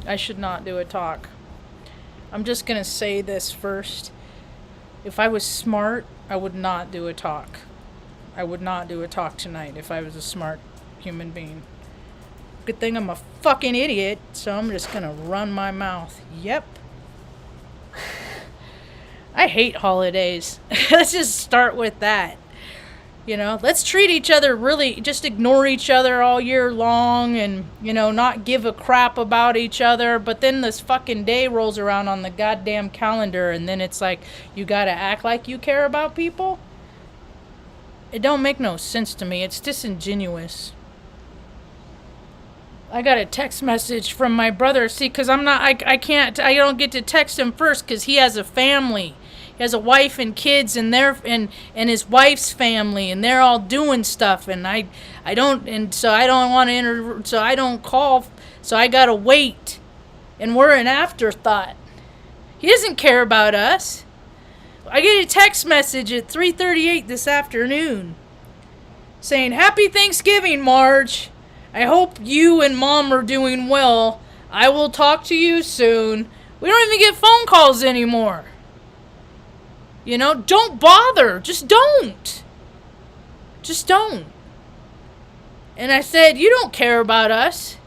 I should not do a talk. I'm just gonna say this first. If I was smart, I would not do a talk. I would not do a talk tonight if I was a smart human being. Good thing I'm a fucking idiot, so I'm just gonna run my mouth. Yep. I hate holidays. Let's just start with that. You know, let's treat each other really, just ignore each other all year long and, you know, not give a crap about each other. But then this fucking day rolls around on the goddamn calendar and then it's like, you gotta act like you care about people? It don't make no sense to me. It's disingenuous. I got a text message from my brother. See, because I don't get to text him first because he has a family. He has a wife and kids and his wife's family and they're all doing stuff and so I don't want to so I don't call, so I gotta wait and we're an afterthought. He doesn't care about us. I get a text message at 3:38 this afternoon saying, "Happy Thanksgiving, Marge. I hope you and Mom are doing well. I will talk to you soon." We don't even get phone calls anymore. You know, don't bother. Just don't. Just don't. And I said, you don't care about us.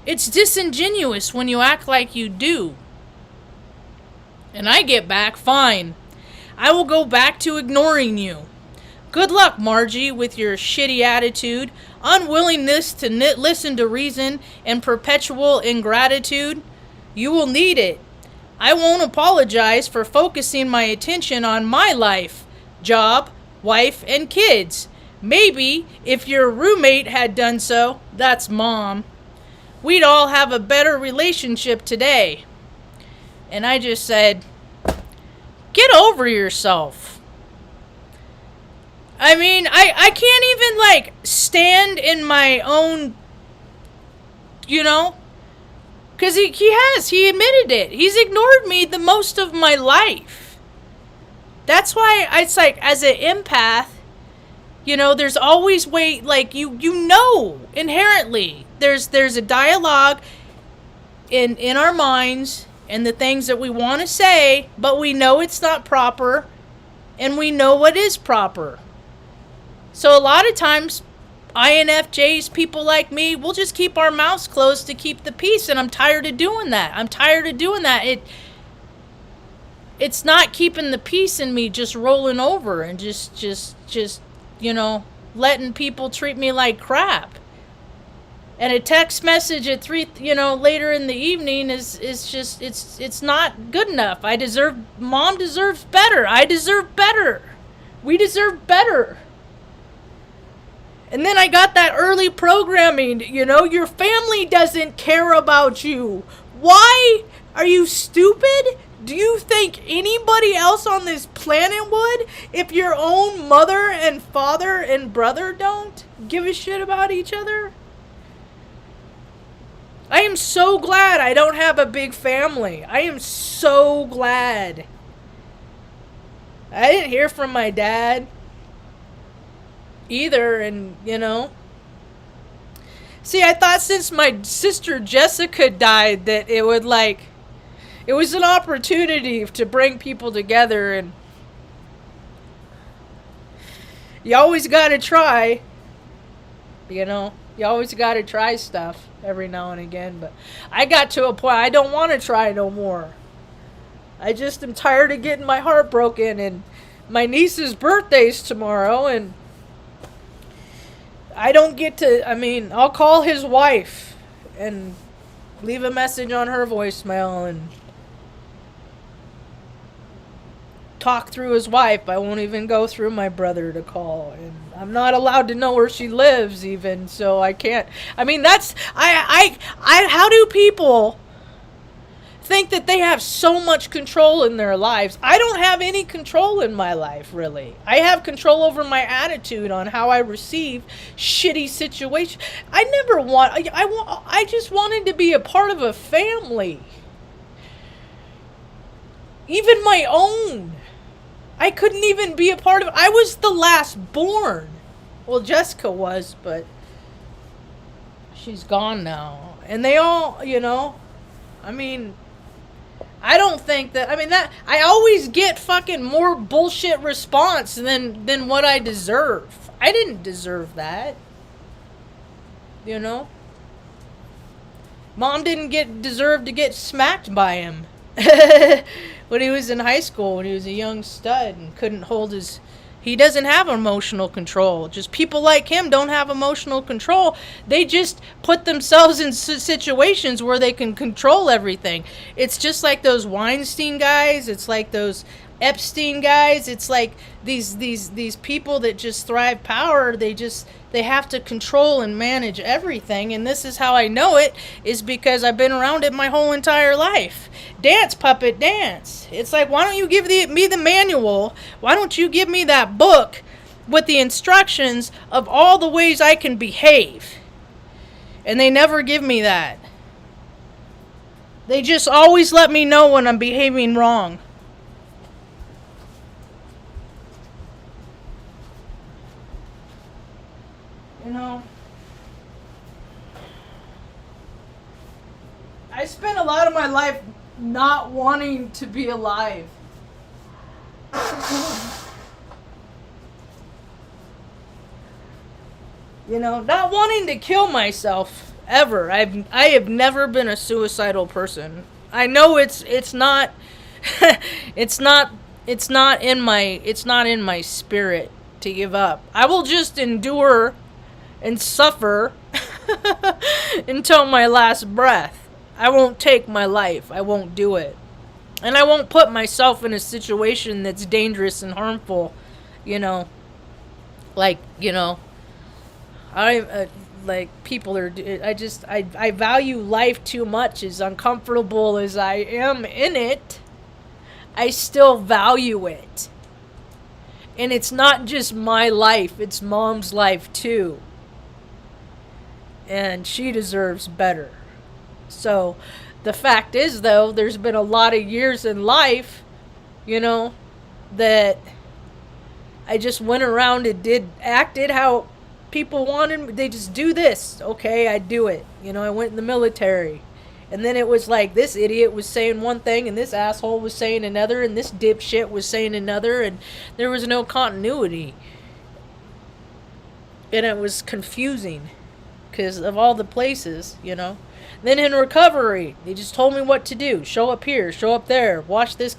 It's disingenuous when you act like you do. And I get back, fine. I will go back to ignoring you. Good luck, Margie, with your shitty attitude, unwillingness to listen to reason, and perpetual ingratitude. You will need it. I won't apologize for focusing my attention on my life, job, wife, and kids. Maybe if your roommate had done so, that's Mom, we'd all have a better relationship today. And I just said, get over yourself. I mean, I can't even, stand in my own, you know? Because he admitted it. He's ignored me the most of my life. That's why it's like, as an empath, you know, there's always you know, inherently, there's a dialogue in our minds and the things that we want to say, but we know it's not proper, and we know what is proper. So a lot of times, INFJs, people like me, we'll just keep our mouths closed to keep the peace, and I'm tired of doing that. It's not keeping the peace in me, just rolling over and just you know, letting people treat me like crap. And a text message at 3, you know, later in the evening is just, it's not good enough. Mom deserves better. I deserve better. We deserve better. And then I got that early programming, you know, your family doesn't care about you. Why? Are you stupid? Do you think anybody else on this planet would? If your own mother and father and brother don't give a shit about each other? I am so glad I don't have a big family. I am so glad. I didn't hear from my dad either, and you know, see, I thought since my sister Jessica died that it was an opportunity to bring people together, and you always gotta try, you know, you always gotta try stuff every now and again. But I got to a point I don't want to try no more. I just am tired of getting my heart broken, and my niece's birthday's tomorrow, and I don't get to, I mean, I'll call his wife and leave a message on her voicemail and talk through his wife. I won't even go through my brother to call, and I'm not allowed to know where she lives even, so I can't. I mean, that's, how do people think that they have so much control in their lives? I don't have any control in my life, really. I have control over my attitude on how I receive shitty situations. I just wanted to be a part of a family. Even my own. I couldn't even be a part of it. I was the last born. Well, Jessica was, but she's gone now. And they all, I mean, I don't think that, that, I always get fucking more bullshit response than what I deserve. I didn't deserve that. Mom didn't deserve to get smacked by him when he was in high school, when he was a young stud and couldn't hold his... He doesn't have emotional control. Just people like him don't have emotional control. They just put themselves in situations where they can control everything. It's just like those Weinstein guys. It's like those Epstein guys. It's like these people that just thrive power. They have to control and manage everything. And this is how I know it, is because I've been around it my whole entire life. Dance, puppet, dance. It's like, why don't you give me the manual? Why don't you give me that book with the instructions of all the ways I can behave? And they never give me that. They just always let me know when I'm behaving wrong. I spent a lot of my life not wanting to be alive. Not wanting to kill myself ever. I have never been a suicidal person. I know it's not it's not in my spirit to give up. I will just endure and suffer until my last breath. I won't take my life. I won't do it. And I won't put myself in a situation that's dangerous and harmful. People are... I value life too much. As uncomfortable as I am in it, I still value it. And it's not just my life, it's Mom's life too. And she deserves better. So, the fact is, though, there's been a lot of years in life, that I just went around and acted how people wanted. They just do this. Okay, I do it. I went in the military. And then it was like, this idiot was saying one thing, and this asshole was saying another, and this dipshit was saying another, and there was no continuity. And it was confusing, because of all the places, Then in recovery, they just told me what to do. Show up here, show up there, wash this,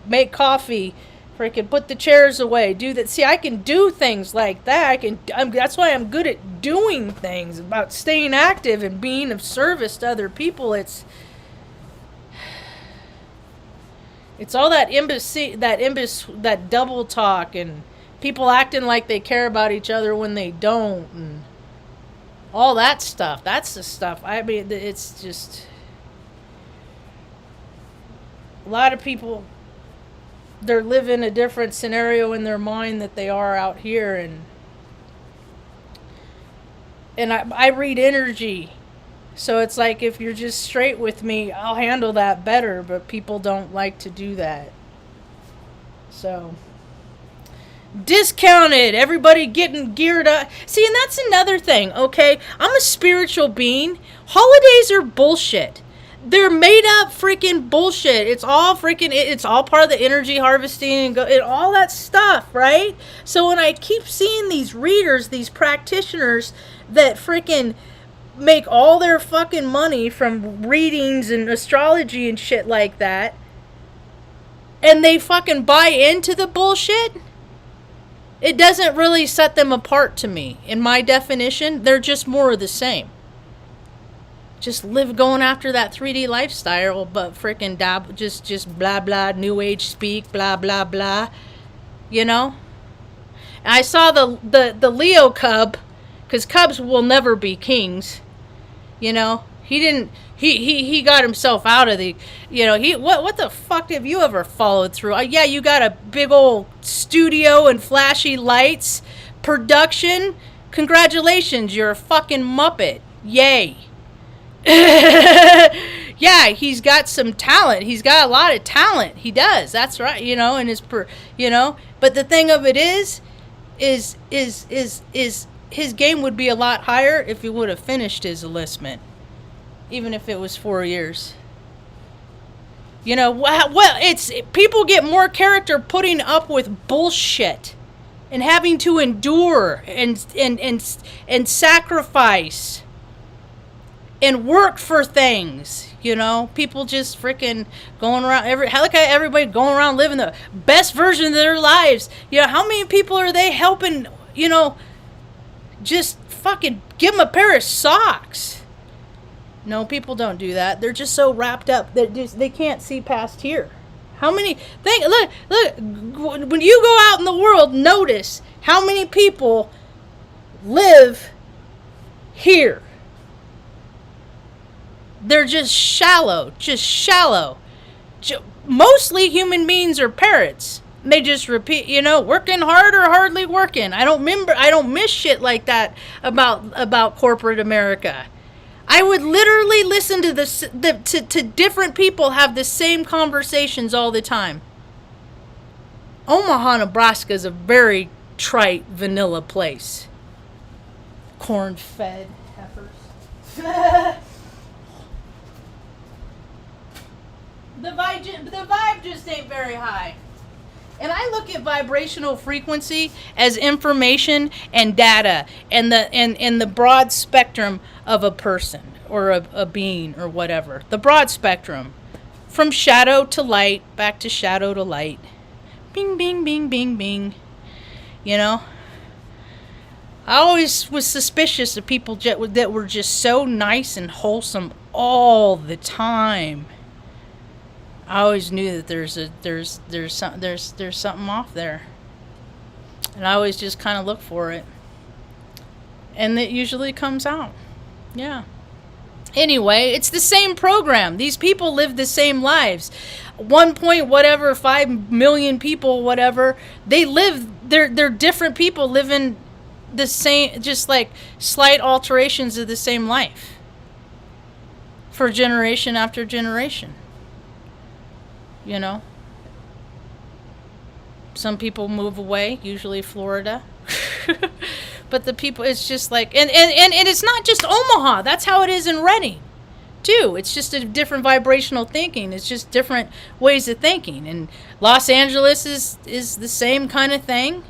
make coffee, freaking put the chairs away, do that. See, I can do things like that. That's why I'm good at doing things, about staying active and being of service to other people. It's all that that double talk and people acting like they care about each other when they don't, and all that stuff. That's the stuff. It's just... A lot of people, they're living a different scenario in their mind that they are out here. And I read energy. So it's like, if you're just straight with me, I'll handle that better. But people don't like to do that. So... discounted, everybody getting geared up. See, and that's another thing, okay? I'm a spiritual being. Holidays are bullshit. They're made up freaking bullshit. It's all part of the energy harvesting and all that stuff, right? So when I keep seeing these readers, these practitioners that freaking make all their fucking money from readings and astrology and shit like that, and they fucking buy into the bullshit, it doesn't really set them apart to me. In my definition, they're just more of the same. Just going after that 3D lifestyle, but freaking just blah blah, new age speak, blah blah blah. And I saw the Leo cub, because cubs will never be kings. He didn't. He got himself out of the, what the fuck have you ever followed through? Yeah, you got a big old studio and flashy lights, production. Congratulations, you're a fucking Muppet. Yay. Yeah, he's got some talent. He's got a lot of talent. He does. That's right. And but the thing of it is his game would be a lot higher if he would have finished his enlistment, even if it was 4 years. You know, well, it's people get more character putting up with bullshit and having to endure and sacrifice and work for things. You know, people just freaking going around everybody going around living the best version of their lives. You know, how many people are they helping? You know, just fucking give them a pair of socks. No, people don't do that. They're just so wrapped up that they can't see past here. How many? Look. When you go out in the world, notice how many people live here. They're just shallow. Mostly human beings are parrots. They just repeat, you know, working hard or hardly working. I don't miss shit like that about corporate America. I would literally listen to to different people have the same conversations all the time. Omaha, Nebraska is a very trite, vanilla place. Corn-fed heifers. The vibe just ain't very high. And I look at vibrational frequency as information and data and the broad spectrum of a person or a being or whatever. The broad spectrum. From shadow to light, back to shadow to light. Bing, bing, bing, bing, bing. You know? I always was suspicious of people that were just so nice and wholesome all the time. I always knew that there's something off there, and I always just kind of look for it, and it usually comes out. Yeah. Anyway, it's the same program. These people live the same lives. 5 million people, whatever. They live. They're different people living the same, just like slight alterations of the same life for generation after generation. You know, some people move away, usually Florida. But the people, it's just like, and it's not just Omaha. That's how it is in Redding, too. It's just a different vibrational thinking. It's just different ways of thinking. And Los Angeles is the same kind of thing.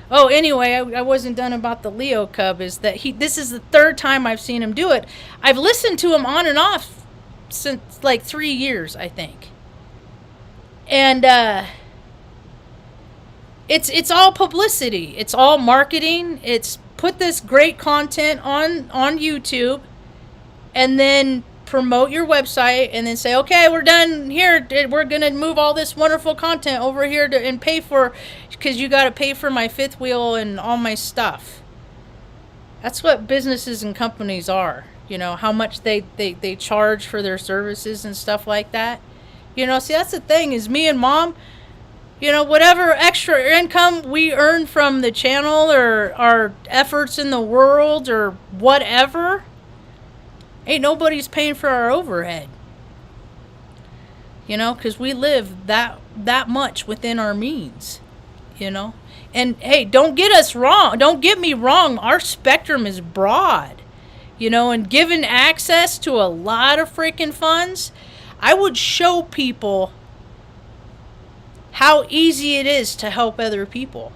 Oh, anyway, I wasn't done about the Leo Cub. Is that this is the third time I've seen him do it. I've listened to him on and off since like 3 years, I think. And it's all publicity. It's all marketing. It's put this great content on YouTube and then promote your website and then say, okay, we're done here. We're going to move all this wonderful content over here and pay for, because you got to pay for my fifth wheel and all my stuff. That's what businesses and companies are. You know, how much they charge for their services and stuff like that. You know, see, that's the thing, is me and Mom, you know, whatever extra income we earn from the channel or our efforts in the world or whatever, ain't nobody's paying for our overhead. You know, because we live that much within our means, you know. And, hey, don't get me wrong, our spectrum is broad, you know, and given access to a lot of freaking funds, I would show people how easy it is to help other people.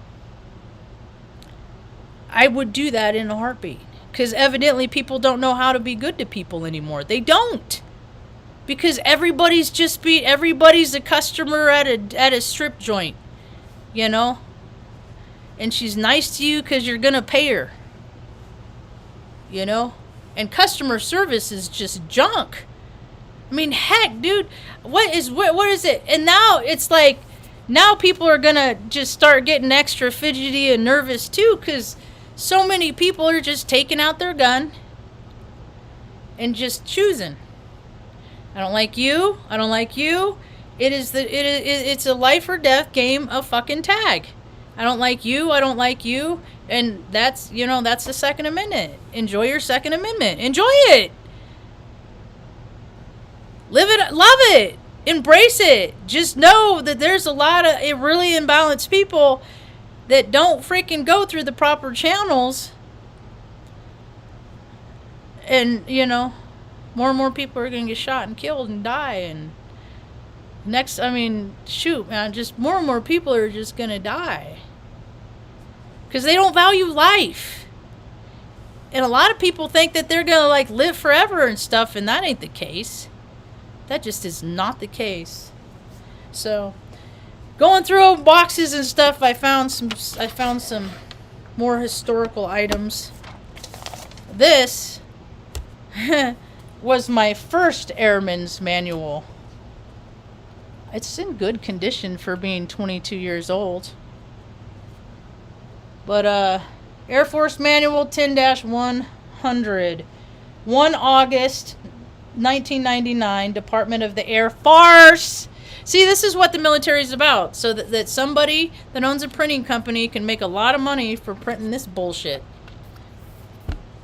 I would do that in a heartbeat. Because evidently people don't know how to be good to people anymore. They don't. Because everybody's a customer at a strip joint. You know? And she's nice to you because you're going to pay her. You know? And customer service is just junk. I mean, heck, dude, what is it? And now it's like, now people are going to just start getting extra fidgety and nervous too, because so many people are just taking out their gun and just choosing. I don't like you. I don't like you. It's a life or death game of fucking tag. I don't like you. I don't like you. And that's the Second Amendment. Enjoy your Second Amendment. Enjoy it. Live it, love it, embrace it. Just know that there's a lot of really imbalanced people that don't freaking go through the proper channels And, more and more people are going to get shot and killed and die. And shoot, man, just more and more people are just going to die. Because they don't value life. And a lot of people think that they're going to, live forever and stuff, and that ain't the case. That just is not the case. So, going through boxes and stuff, I found some more historical items. This was my first airman's manual. It's in good condition for being 22 years old. But, Air Force Manual 10-100. 1 August 1999, Department of the Air Force. See, this is what the military is about. So that somebody that owns a printing company can make a lot of money for printing this bullshit.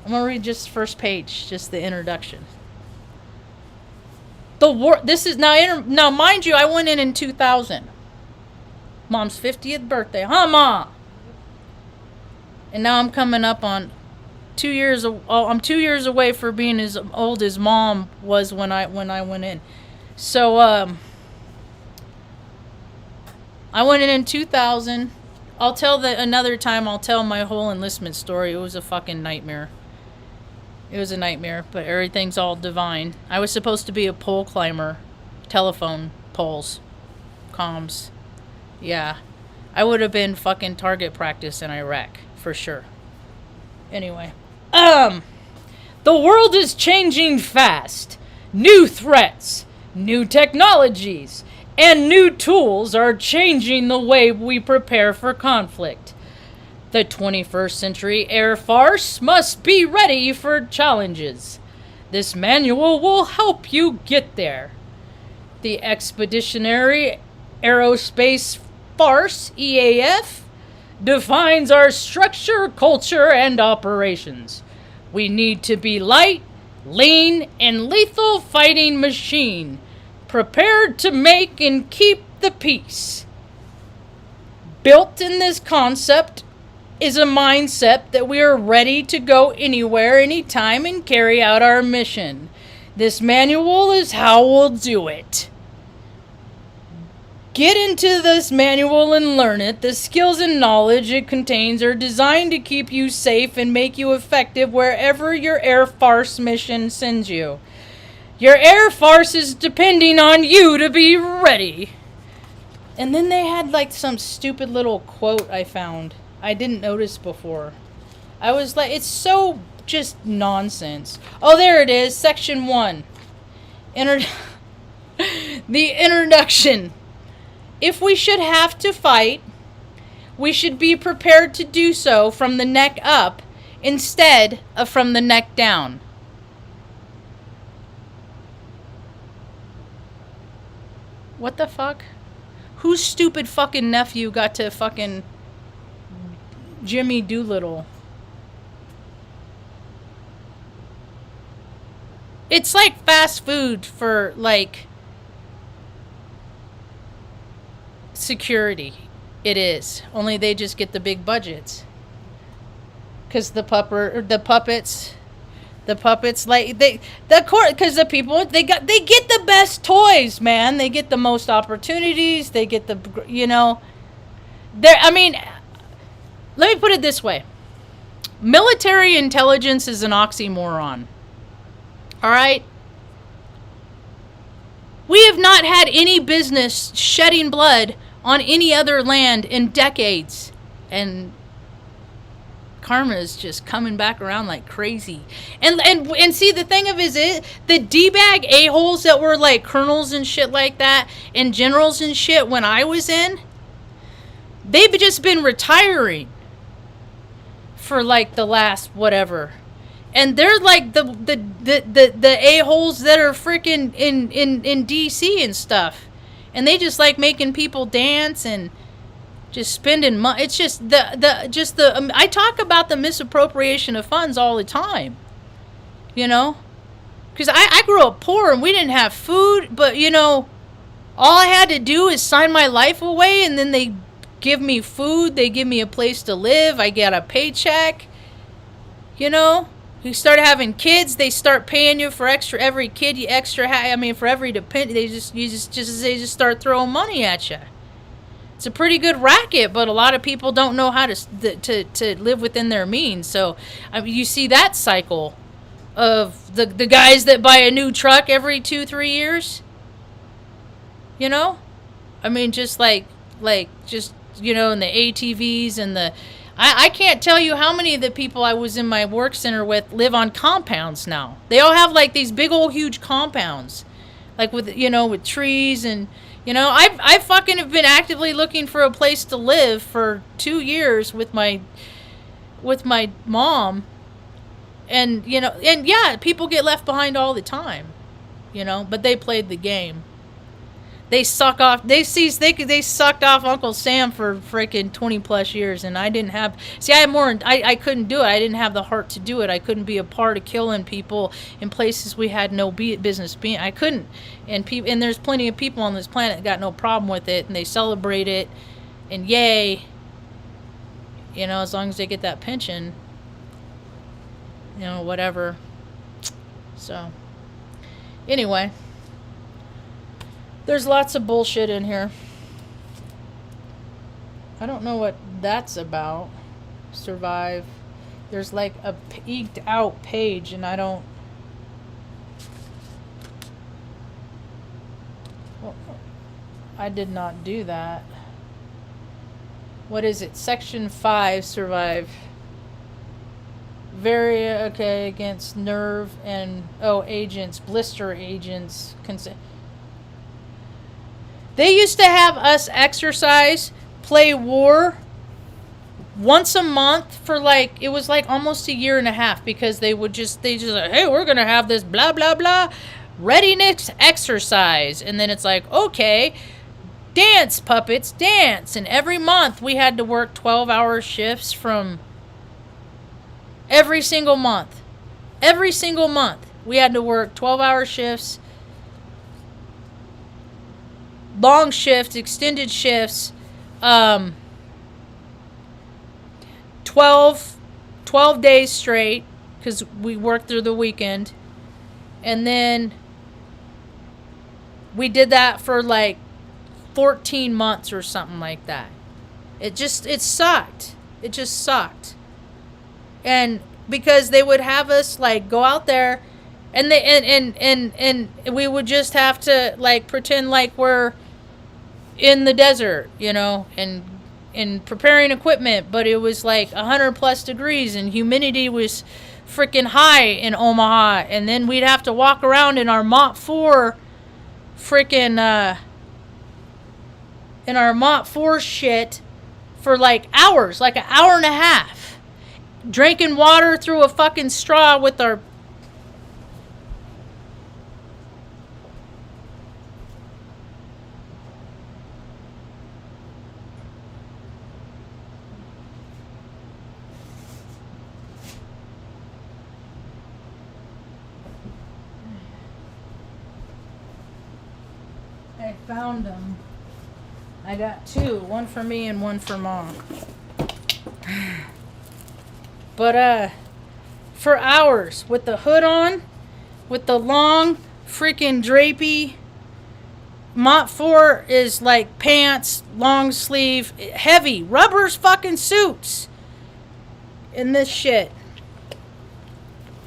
I'm going to read just the first page, just the introduction. This is now, mind you, I went in 2000. Mom's 50th birthday. Huh, Mom? And now I'm coming up on 2 years. I'm 2 years away for being as old as Mom was when I went in. So I went in 2000. Another time. I'll tell my whole enlistment story. It was a fucking nightmare. It was a nightmare, but everything's all divine. I was supposed to be a pole climber, telephone poles, comms. Yeah, I would have been fucking target practice in Iraq. For sure. Anyway. The world is changing fast. New threats, new technologies, and new tools are changing the way we prepare for conflict. The 21st century Air Force must be ready for challenges. This manual will help you get there. The Expeditionary Aerospace Force, EAF, defines our structure, culture, and operations. We need to be light, lean, and lethal fighting machine, prepared to make and keep the peace. Built in this concept is a mindset that we are ready to go anywhere, anytime, and carry out our mission. This manual is how we'll do it. Get into this manual and learn it. The skills and knowledge it contains are designed to keep you safe and make you effective wherever your Air Force mission sends you. Your Air Force is depending on you to be ready. And then they had some stupid little quote I found. I didn't notice before. I was like, it's so just nonsense. Oh, there it is. Section 1. The introduction. If we should have to fight, we should be prepared to do so from the neck up instead of from the neck down. What the fuck? Whose stupid fucking nephew got to fucking Jimmy Doolittle? It's like fast food for security. It is. Only they just get the big budgets. Because the puppets, because the people, they get the best toys, man. They get the most opportunities. They get let me put it this way. Military intelligence is an oxymoron. All right? We have not had any business shedding blood on any other land in decades. And karma is just coming back around like crazy. And see, the thing of it, the D-bag a-holes that were like colonels and shit like that, and generals and shit when I was in, they've just been retiring for the last whatever. And they're like the a-holes that are freaking in DC and stuff. And they just like making people dance and just spending money. It's just I talk about the misappropriation of funds all the time. Because I grew up poor and we didn't have food, but all I had to do is sign my life away, and then they give me food, they give me a place to live, I get a paycheck. You start having kids, they start paying you for extra every kid you extra I mean for every depend they just start throwing money at you. It's a pretty good racket, but a lot of people don't know how to live within their means. So I mean, you see that cycle of the guys that buy a new truck every 2-3 years. You know? I mean just like just you know, and the ATVs and the I can't tell you how many of the people I was in my work center with live on compounds now. They all have like these big old huge compounds. Like with, you know, with trees and, you know, I fucking have been actively looking for a place to live for 2 years with my mom. And, you know, and yeah, people get left behind all the time, you know, but they played the game. They suck off. They sucked off Uncle Sam for freaking 20 plus years, and I didn't have. See, I had more. I couldn't do it. I didn't have the heart to do it. I couldn't be a part of killing people in places we had no business being. I couldn't. And there's plenty of people on this planet that got no problem with it, and they celebrate it, and yay. You know, as long as they get that pension. You know, whatever. So, anyway. There's lots of bullshit in here. I don't know what that's about. Survive. There's like a eked out page and I don't... Well, I did not do that. What is it? Section 5, survive. Okay, against nerve and... agents. Blister agents. They used to have us exercise, play war once a month for like, it was like almost a year and a half because they just like, hey, we're going to have this blah, blah, blah readiness exercise. And then it's like, okay, dance, puppets, dance. And every month we had to work 12-hour shifts from every single month. Every single month we had to work 12-hour shifts. Long shifts, extended shifts, 12 days straight, because we worked through the weekend. And then we did that for like 14 months or something like that. It sucked. It just sucked. And because they would have us like go out there and we would just have to like pretend like we're in the desert, you know, and preparing equipment, but it was like 100 plus degrees and humidity was freaking high in Omaha, and then we'd have to walk around in our Mont 4 freaking in our Mont 4 shit for like hours, like an hour and a half, drinking water through a fucking straw with our I found them. I got 2, one for me and one for Mom. But for hours with the hood on, with the long freaking drapey. Mont 4 is like pants, long sleeve, heavy rubbers fucking suits. In this shit.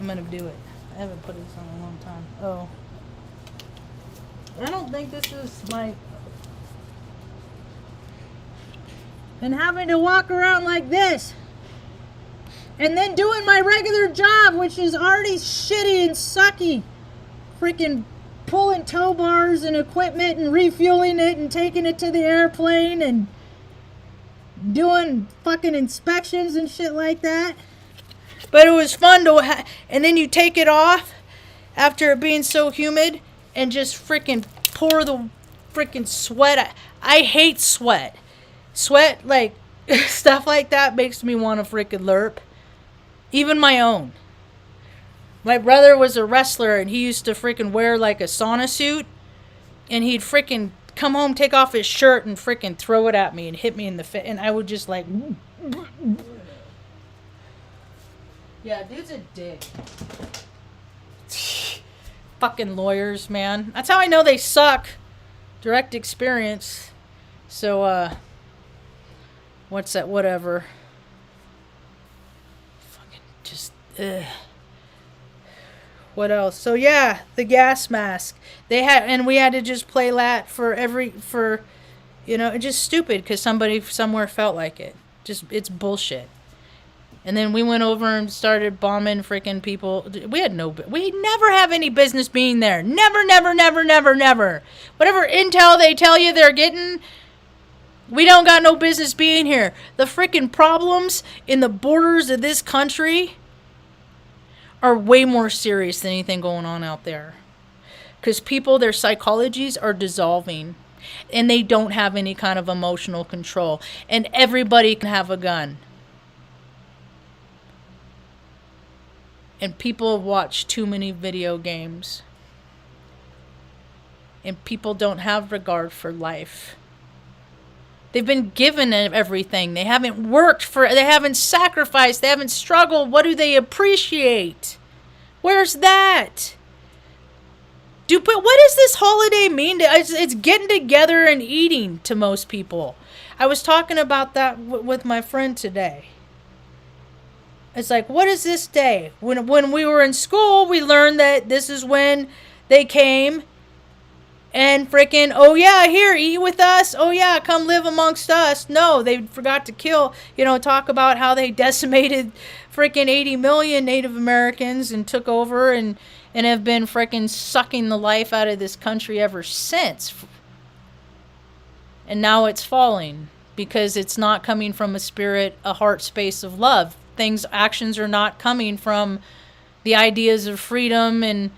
I'm gonna do it. I haven't put this on in a long time. Oh. I don't think this is my... And having to walk around like this. And then doing my regular job, which is already shitty and sucky. Freaking pulling tow bars and equipment and refueling it and taking it to the airplane and doing fucking inspections and shit like that. But it was fun to... and then you take it off after it being so humid and just freaking pour the freaking sweat. I hate sweat. Sweat, like, stuff like that makes me want to freaking lerp. Even my own. My brother was a wrestler and he used to freaking wear like a sauna suit. And he'd freaking come home, take off his shirt and freaking throw it at me and hit me in the face. And I would just like... Yeah, dude's a dick. Fucking lawyers, man. That's how I know they suck. Direct experience. So, what's that? Whatever. Fucking just, ugh. What else? So yeah, the gas mask. They had, and we had to just play that for, just stupid because somebody somewhere felt like it. Just, it's bullshit. And then we went over and started bombing freaking people. We never have any business being there. Never, never, never, never, never. Whatever intel they tell you they're getting, we don't got no business being here. The freaking problems in the borders of this country are way more serious than anything going on out there. Because people, their psychologies are dissolving. And they don't have any kind of emotional control. And everybody can have a gun. And people watch too many video games. And people don't have regard for life. They've been given everything. They haven't worked for it. They haven't sacrificed. They haven't struggled. What do they appreciate? Where's that? But what does this holiday mean? It's getting together and eating to most people. I was talking about that with my friend today. It's like, what is this day? When we were in school, we learned that this is when they came and freaking, oh yeah, here, eat with us. Oh yeah, come live amongst us. No, they forgot to kill, talk about how they decimated freaking 80 million Native Americans and took over and have been freaking sucking the life out of this country ever since. And now it's falling because it's not coming from a heart space of love. Actions are not coming from the ideas of freedom and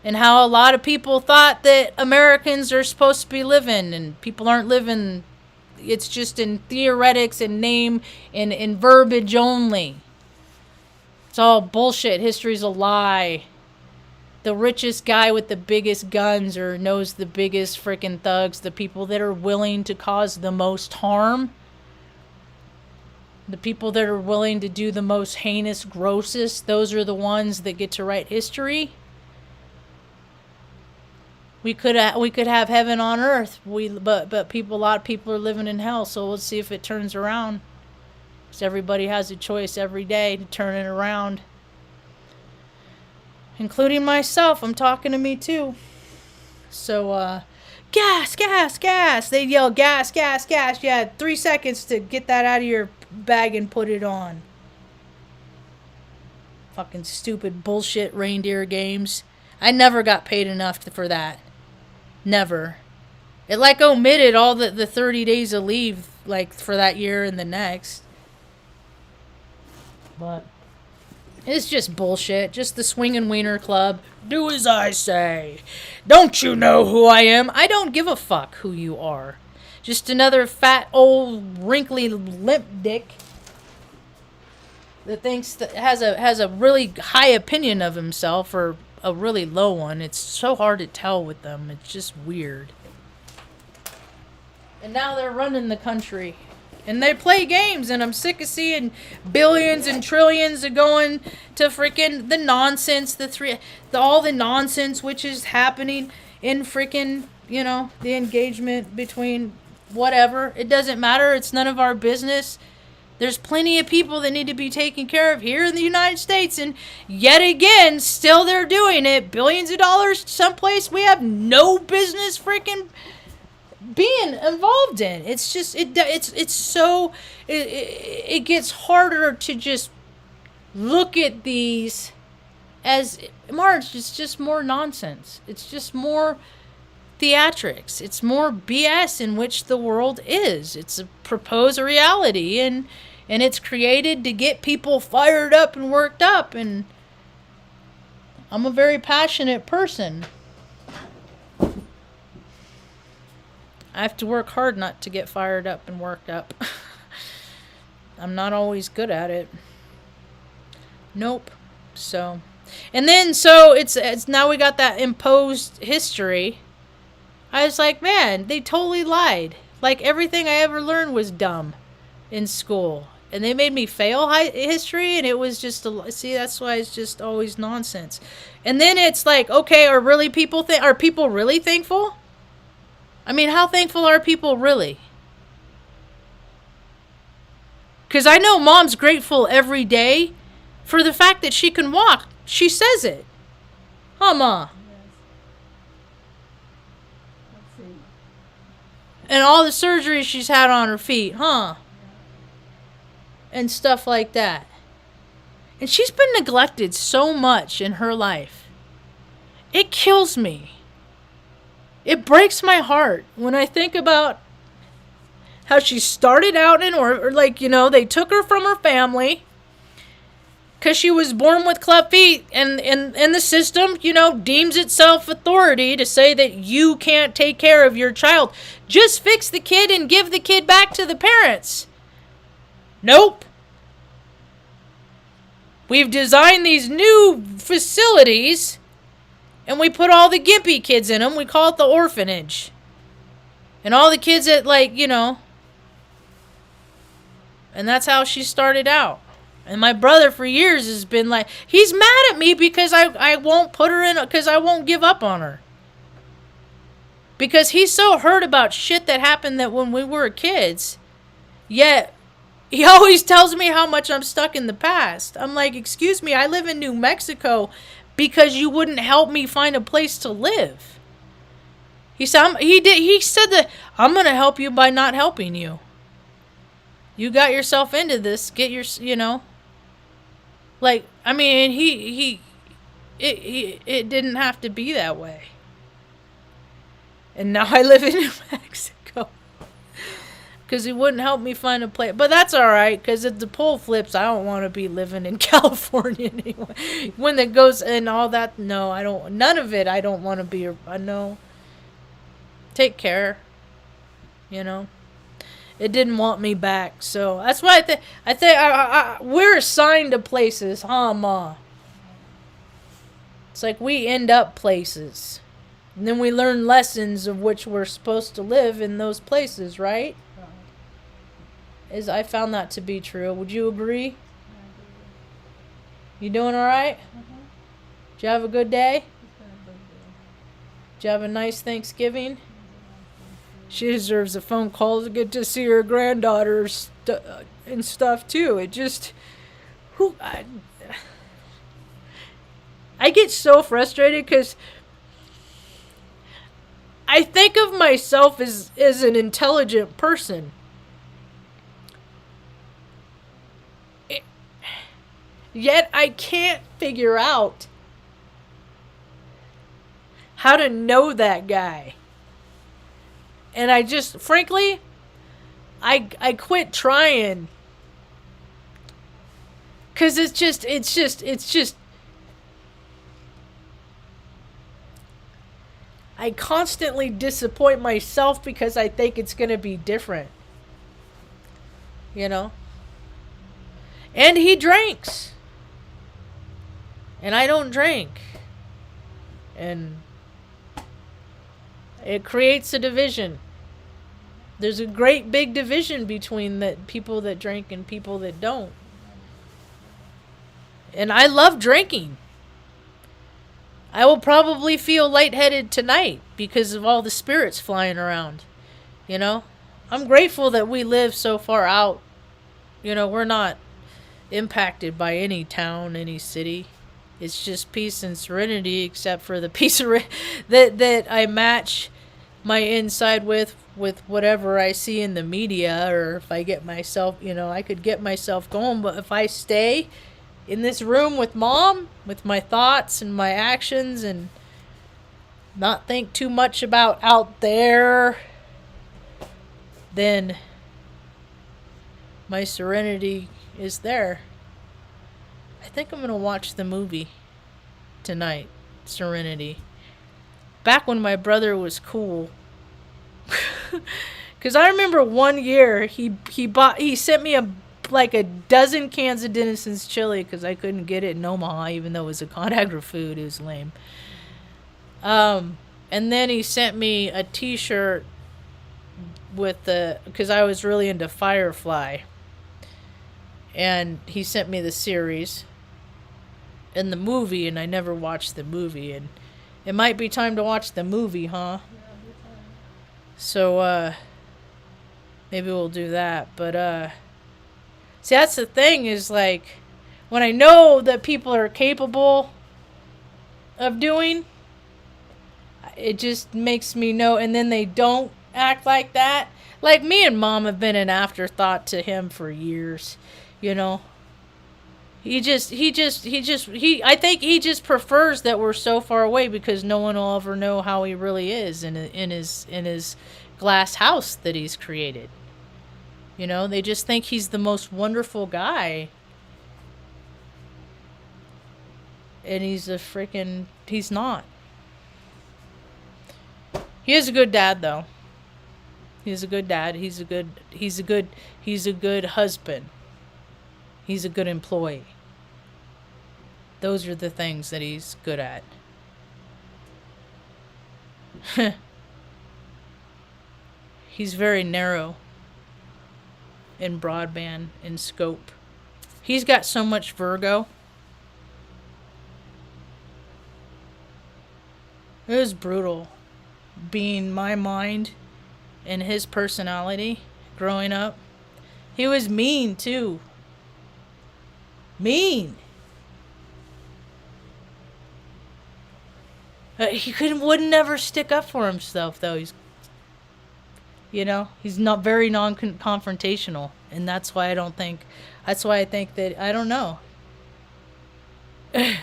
how a lot of people thought that Americans are supposed to be living, and people aren't living. It's just in theoretics and name and in verbiage only. It's all bullshit. History's a lie. The richest guy with the biggest guns or knows the biggest freaking thugs, the people that are willing to cause the most harm, the people that are willing to do the most heinous, grossest, those are the ones that get to write history. We could have heaven on earth, but a lot of people are living in hell. So let's see if it turns around. Because everybody has a choice every day to turn it around, including myself. I'm talking to me too. So gas, gas, gas. They yell gas, gas, gas. You had 3 seconds to get that out of your bag and put it on. Fucking stupid bullshit reindeer games. I never got paid enough for that. Never. It omitted all the 30 days of leave for that year and the next. But it's just bullshit. Just the Swingin' Wiener Club. Do as I say. Don't you know who I am? I don't give a fuck who you are. Just another fat, old, wrinkly, limp dick that thinks that has a really high opinion of himself or a really low one. It's so hard to tell with them. It's just weird. And now they're running the country. And they play games, and I'm sick of seeing billions and trillions of going to freaking the nonsense, all the nonsense which is happening in freaking, the engagement between whatever. It doesn't matter. It's none of our business. There's plenty of people that need to be taken care of here in the United States, and yet again, still they're doing it. Billions of dollars someplace we have no business freaking being involved in. It's just it gets harder to just look at these as Marge. It's just more nonsense. It's just more theatrics. It's more BS in which the world is. It's a proposed reality, and it's created to get people fired up and worked up, and I'm a very passionate person. I have to work hard not to get fired up and worked up. I'm not always good at it. Nope. So it's now we got that imposed history. I was like, man, they totally lied. Everything I ever learned was dumb in school. And they made me fail history, and it was just see, that's why it's just always nonsense. And then it's like, okay, are people really thankful? I mean, how thankful are people really? Because I know Mom's grateful every day for the fact that she can walk. She says it. Huh, Ma? And all the surgeries she's had on her feet, huh? And stuff like that. And she's been neglected so much in her life. It kills me. It breaks my heart when I think about how she started out or like, they took her from her family because she was born with club feet, and the system, deems itself authority to say that you can't take care of your child. Just fix the kid and give the kid back to the parents. Nope. We've designed these new facilities, and we put all the gimpy kids in them. We call it the orphanage. And all the kids that, and that's how she started out. And my brother for years has been like, he's mad at me because I won't put her in, because I won't give up on her. Because he's so hurt about shit that happened that when we were kids. Yet, he always tells me how much I'm stuck in the past. I'm like, excuse me, I live in New Mexico because you wouldn't help me find a place to live. He said that I'm going to help you by not helping you. You got yourself into this. Get your, like, I mean, it didn't have to be that way. And now I live in New Mexico. Because he wouldn't help me find a place. But that's alright, because if the pole flips, I don't want to be living in California anyway. When it goes and all that, no, I don't, none of it, I don't want to be, no. Take care. It didn't want me back, so that's why I think we're assigned to places, huh, Ma? It's like we end up places. And then we learn lessons of which we're supposed to live in those places, right? I found that to be true. Would you agree? You doing all right? Did you have a good day? Did you have a nice Thanksgiving? She deserves a phone call to get to see her granddaughter and stuff too. It just, I get so frustrated because I think of myself as an intelligent person. Yet I can't figure out how to know that guy. And I just, frankly, I quit trying. Because it's just, I constantly disappoint myself because I think it's going to be different. And he drinks. And I don't drink. And it creates a division. There's a great big division between the people that drink and people that don't. And I love drinking. I will probably feel lightheaded tonight because of all the spirits flying around. I'm grateful that we live so far out. We're not impacted by any town, any city. It's just peace and serenity, except for the peace that I match my inside with whatever I see in the media, or if I get myself, I could get myself going. But if I stay in this room with Mom, with my thoughts and my actions, and not think too much about out there, then my serenity is there. I think I'm going to watch the movie tonight, Serenity. Back when my brother was cool. Because I remember one year he sent me a dozen cans of Denison's chili because I couldn't get it in Omaha, even though it was a ConAgra food. It was lame. And then he sent me a t-shirt because I was really into Firefly. And he sent me the series and the movie, and I never watched the movie. And it might be time to watch the movie, huh? So, maybe we'll do that. But, see, that's the thing is, like, when I know that people are capable of doing, it just makes me know, and then they don't act like that. Like, me and Mom have been an afterthought to him for years, you know. I think he just prefers that we're so far away because no one will ever know how he really is in his glass house that he's created. You know, they just think he's the most wonderful guy. And he's not. He is a good dad though. He's a good dad. He's a good husband. He's a good employee. Those are the things that he's good at. He's very narrow in broadband in scope. He's got so much Virgo. It was brutal being my mind and his personality growing up. He was mean too. Mean. Wouldn't never stick up for himself though. He's not very non-confrontational, and that's why I think that I don't know. I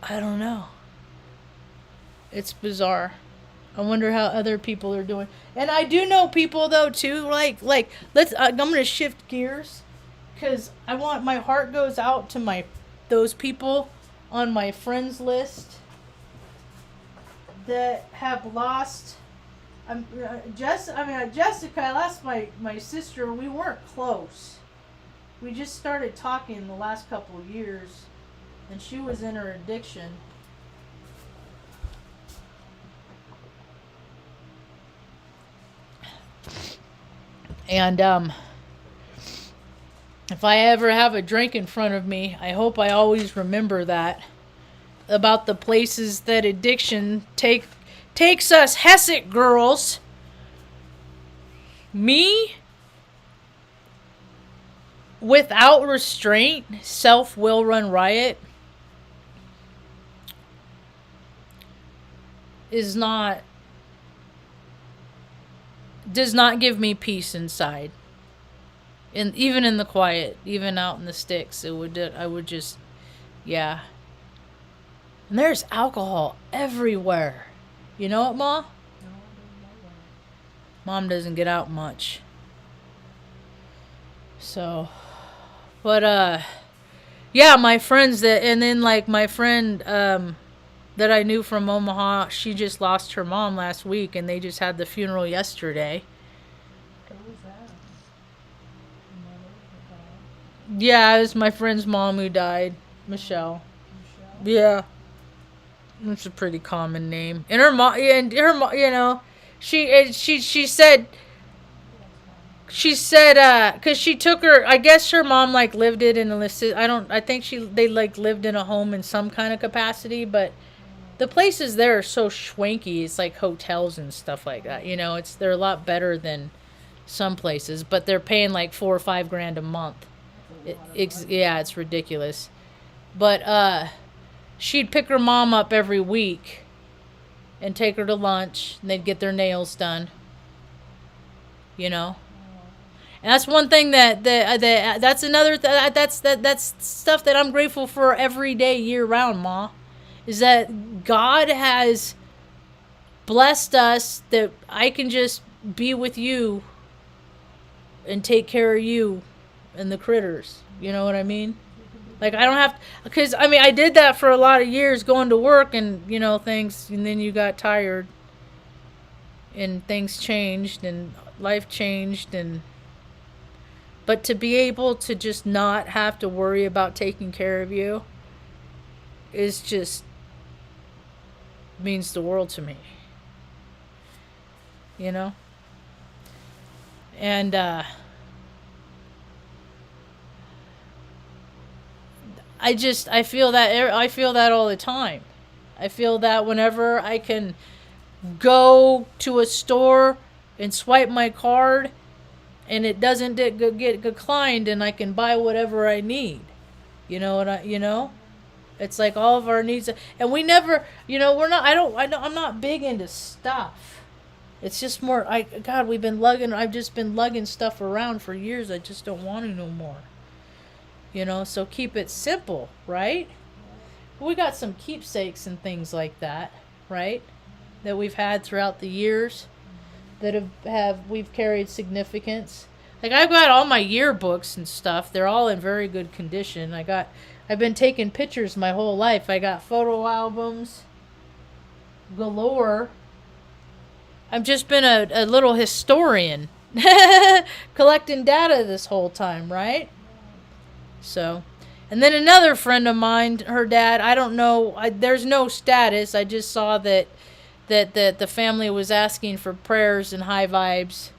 don't know. It's bizarre. I wonder how other people are doing. And I do know people though too. Like I'm gonna shift gears, because I want my heart goes out to those people on my friends list that have lost. Jessica, I lost my sister. We weren't close. We just started talking in the last couple of years, and she was in her addiction. And if I ever have a drink in front of me, I hope I always remember that about the places that addiction takes us Hessic girls. Me, without restraint, self will run riot does not give me peace inside. And even in the quiet, even out in the sticks, I would just, yeah. And there's alcohol everywhere. You know what, Ma? Mom doesn't get out much. So, but, yeah, my friends my friend, that I knew from Omaha, she just lost her mom last week, and they just had the funeral yesterday. What was that? Yeah, it was my friend's mom who died, Michelle. Yeah. It's a pretty common name. And her mom, she said, cause she took her, I guess her mom lived it in I think they lived in a home in some kind of capacity, but the places there are so schwanky. It's like hotels and stuff like that. They're a lot better than some places, but they're paying like $4 or $5 grand a month. It's ridiculous. But, she'd pick her mom up every week and take her to lunch, and they'd get their nails done. And that's one thing that's another that's stuff that I'm grateful for every day, year round, Ma, is that God has blessed us that I can just be with you and take care of you and the critters. You know what I mean? I don't have, because I did that for a lot of years, going to work and things, and then you got tired and things changed and life changed, but to be able to just not have to worry about taking care of you is just means the world to me. And I feel that all the time. I feel that whenever I can go to a store and swipe my card and it doesn't get declined and I can buy whatever I need. You know what It's like all of our needs, and we never, we're not. I'm not big into stuff. It's just more. I've just been lugging stuff around for years. I just don't want to no more. So keep it simple, right? We got some keepsakes and things like that, right? That we've had throughout the years, that we've carried significance. Like I've got all my yearbooks and stuff. They're all in very good condition. I've been taking pictures my whole life. I got photo albums galore. I've just been a little historian collecting data this whole time, right? So, and then another friend of mine, her dad, I don't know, there's no status. I just saw that the family was asking for prayers and high vibes.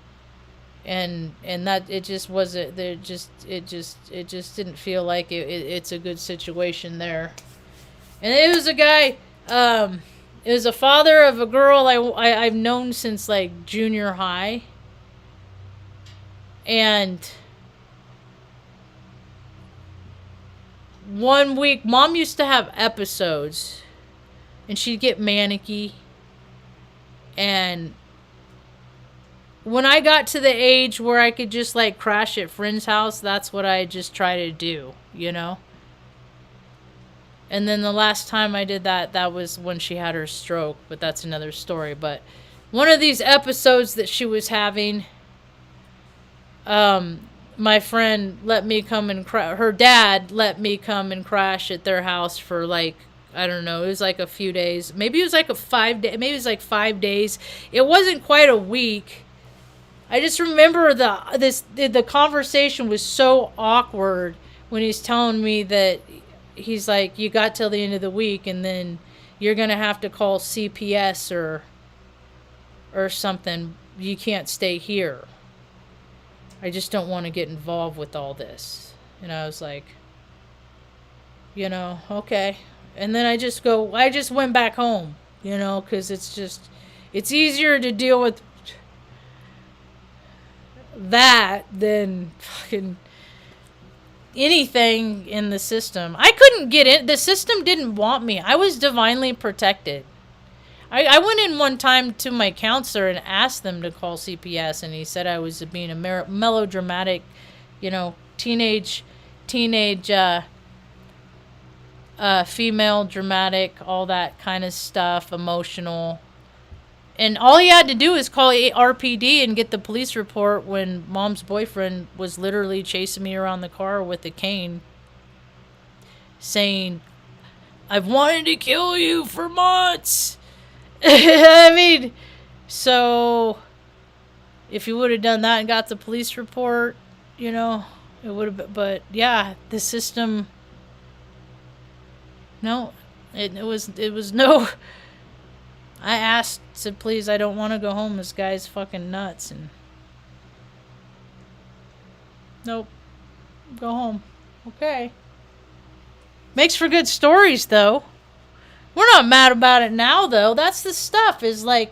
And that it just wasn't there. It just didn't feel like it's a good situation there. And it was a guy. It was a father of a girl I've known since like junior high. And one week, Mom used to have episodes, and she'd get manicky. And when I got to the age where I could just like crash at friend's house, that's what I just try to do, And then the last time I did that was when she had her stroke, but that's another story. But one of these episodes that she was having, my friend let me come and her dad let me come and crash at their house for like, I don't know, it was like a few days. Maybe it was like 5 days. Maybe it was like 5 days. It wasn't quite a week. I just remember the conversation was so awkward when he's telling me that he's like, you got till the end of the week and then you're going to have to call CPS or something. You can't stay here. I just don't want to get involved with all this. And I was like, okay. And then I just went back home, because it's easier to deal with that than fucking anything in the system. I couldn't get in. The system didn't want me. I was divinely protected. I went in one time to my counselor and asked them to call CPS, and he said I was being a melodramatic, teenage female, dramatic, all that kind of stuff, emotional. And all he had to do is call RPD and get the police report when Mom's boyfriend was literally chasing me around the car with a cane, saying, I've wanted to kill you for months. I mean, so if he would have done that and got the police report, it would have been, but yeah, the system, no, it was no. I said, please, I don't want to go home. This guy's fucking nuts. And nope, go home. Okay. Makes for good stories, though. We're not mad about it now, though. That's the stuff, is like,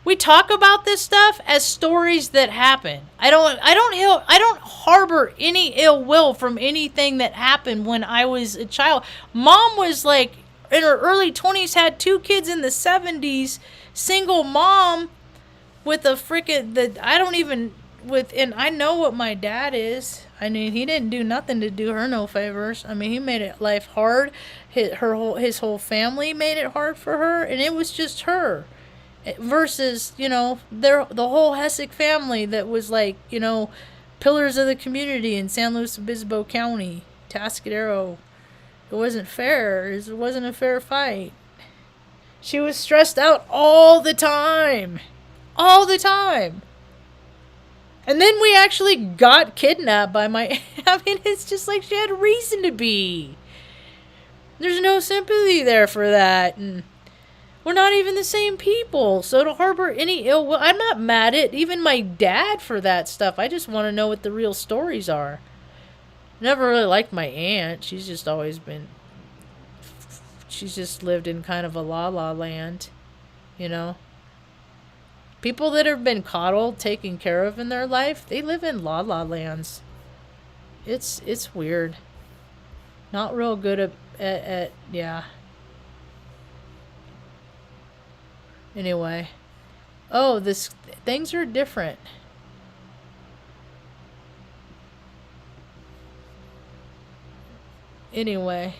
we talk about this stuff as stories that happen. I don't harbor any ill will from anything that happened when I was a child. Mom was like, in her early 20s, had 2 kids in the 70s, single mom with a freaking, and I know what my dad is. I mean, he didn't do nothing to do her no favors. I mean, he made life hard. His whole family made it hard for her, and it was just her. Versus, the whole Hessick family that was like, pillars of the community in San Luis Obispo County, Tascadero. It wasn't fair. It wasn't a fair fight. She was stressed out all the time. All the time. And then we actually got kidnapped by I mean, it's just like she had a reason to be. There's no sympathy there for that. And we're not even the same people. So to harbor any ill will, I'm not mad at even my dad for that stuff. I just want to know what the real stories are. Never really liked my aunt. She's just always been. She's just lived in kind of a la la land, you know. People that have been coddled, taken care of in their life, they live in la la lands. It's weird. Not real good at yeah. Anyway. Oh, this things are different. Anyway,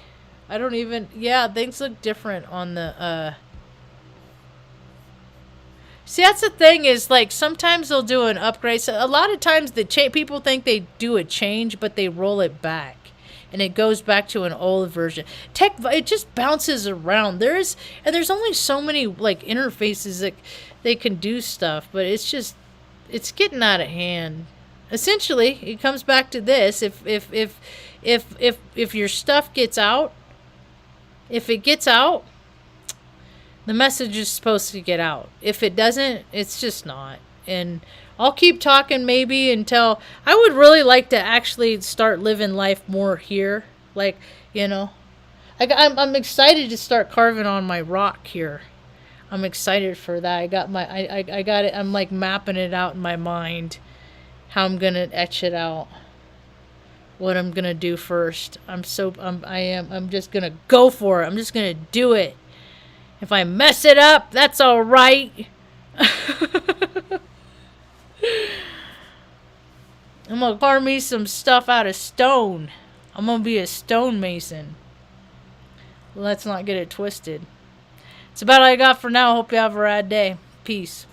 I don't even yeah, things look different on the See, that's the thing is like sometimes they'll do an upgrade. So a lot of times people think they do a change, but they roll it back, and it goes back to an old version. It just bounces around. There's only so many like interfaces that they can do stuff, but it's getting out of hand. Essentially, it comes back to this: if your stuff gets out, if it gets out, the message is supposed to get out. If it doesn't, it's just not. And I'll keep talking maybe until I would really like to actually start living life more here. Like, you know, I'm excited to start carving on my rock here. I'm excited for that. I got it. I'm like mapping it out in my mind. How I'm gonna etch it out. What I'm gonna do first. I'm just gonna go for it. I'm just gonna do it. If I mess it up, that's all right. I'm gonna carve me some stuff out of stone. I'm gonna be a stonemason. Let's not get it twisted. It's about all I got for now. Hope you have a rad day. Peace.